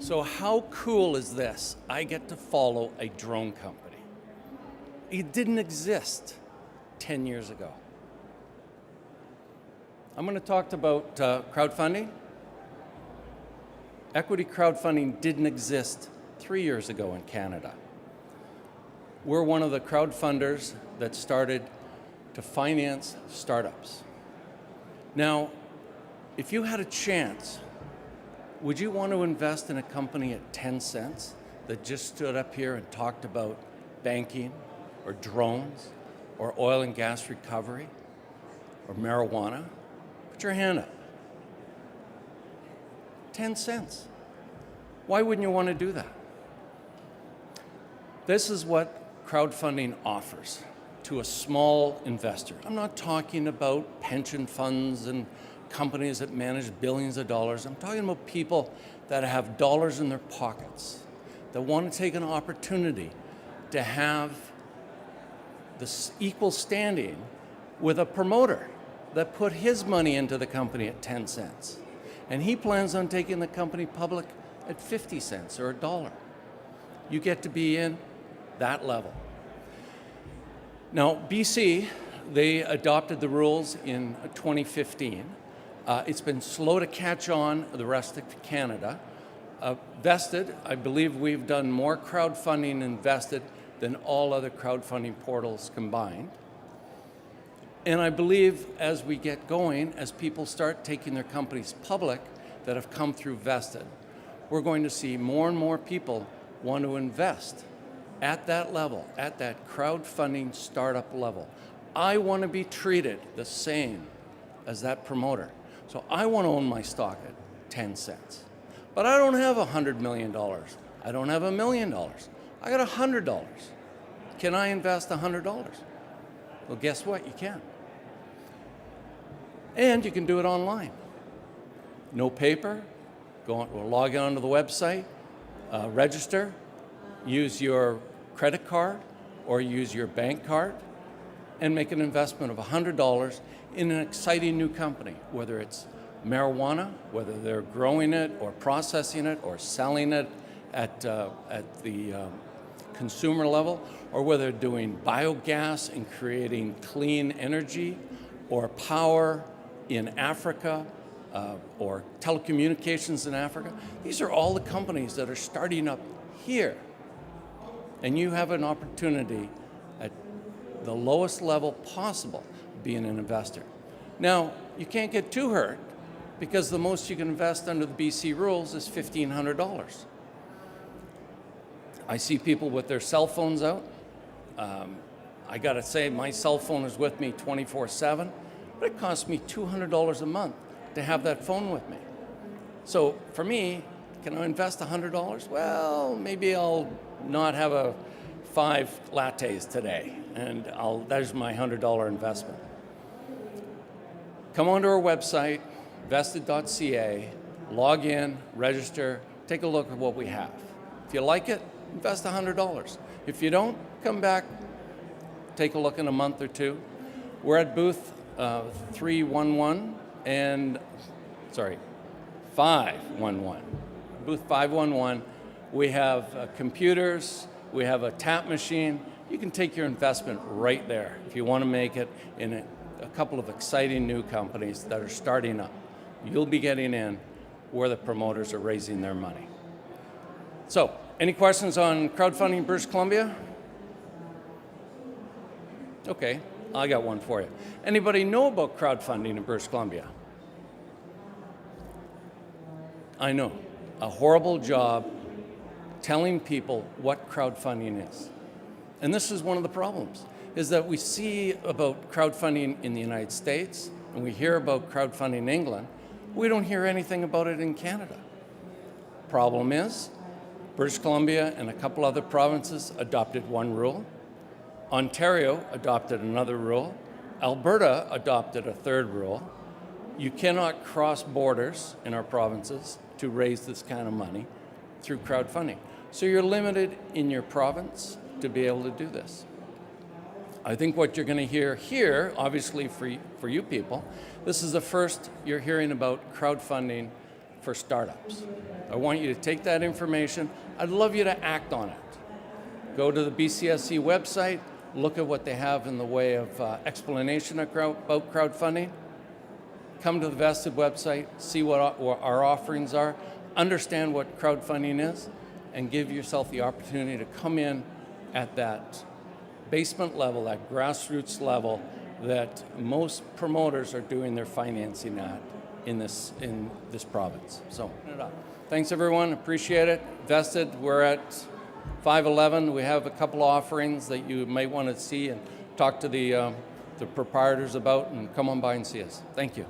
So how cool is this? I get to follow a drone company. It didn't exist 10 years ago. I'm going to talk about crowdfunding. Equity crowdfunding didn't exist 3 years ago in Canada. We're one of the crowdfunders that started to finance startups. Now, if you had a chance, would you want to invest in a company at 10 cents that just stood up here and talked about banking or drones or oil and gas recovery or marijuana? Put your hand up. 10 cents. Why wouldn't you want to do that? This is what crowdfunding offers to a small investor. I'm not talking about pension funds and companies that manage billions of dollars. I'm talking about people that have dollars in their pockets, that want to take an opportunity to have this equal standing with a promoter that put his money into the company at 10 cents. And he plans on taking the company public at 50 cents or $1. You get to be in that level. Now, BC, they adopted the rules in 2015. It's been slow to catch on the rest of Canada. Vested, I believe we've done more crowdfunding in Vested than all other crowdfunding portals combined. And I believe as we get going, as people start taking their companies public that have come through Vested, we're going to see more and more people want to invest at that level, at that crowdfunding startup level. I want to be treated the same as that promoter. So I want to own my stock at 10 cents. But I don't have $100 million. I don't have $1 million. I got $100. Can I invest $100? Well, guess what? You can. And you can do it online. No paper. Log on to the website, register, use your credit card or use your bank card, and make an investment of $100 in an exciting new company, whether it's marijuana, whether they're growing it or processing it or selling it at the consumer level, or whether they're doing biogas and creating clean energy or power in Africa or telecommunications in Africa. These are all the companies that are starting up here. And you have an opportunity at the lowest level possible being an investor. Now, you can't get too hurt because the most you can invest under the BC rules is $1,500. I see people with their cell phones out. I gotta say, my cell phone is with me 24/7, but it costs me $200 a month to have that phone with me. So for me, can I invest $100? Well, maybe I'll not have 5 lattes today, and there's my $100 investment. Come onto our website, vested.ca, log in, register, take a look at what we have. If you like it, invest $100. If you don't, come back, take a look in a month or two. We're at booth 511. Booth 511. We have computers, we have a tap machine. You can take your investment right there if you want to make it in a couple of exciting new companies that are starting up. You'll be getting in where the promoters are raising their money. So, any questions on crowdfunding in British Columbia? Okay, I got one for you. Anybody know about crowdfunding in British Columbia? I know, a horrible job telling people what crowdfunding is. And this is one of the problems, is that we see about crowdfunding in the United States, and we hear about crowdfunding in England. We don't hear anything about it in Canada. Problem is, British Columbia and a couple other provinces adopted one rule. Ontario adopted another rule. Alberta adopted a third rule. You cannot cross borders in our provinces to raise this kind of money through crowdfunding. So you're limited in your province to be able to do this. I think what you're going to hear here, obviously for you people, this is the first you're hearing about crowdfunding for startups. I want you to take that information. I'd love you to act on it. Go to the BCSC website, look at what they have in the way of explanation about crowdfunding. Come to the Vested website, see what our offerings are, understand what crowdfunding is, and give yourself the opportunity to come in at that basement level, that grassroots level that most promoters are doing their financing at in this province. So, thanks everyone, appreciate it. Vested, we're at 511. We have a couple offerings that you might want to see and talk to the proprietors about, and come on by and see us. Thank you.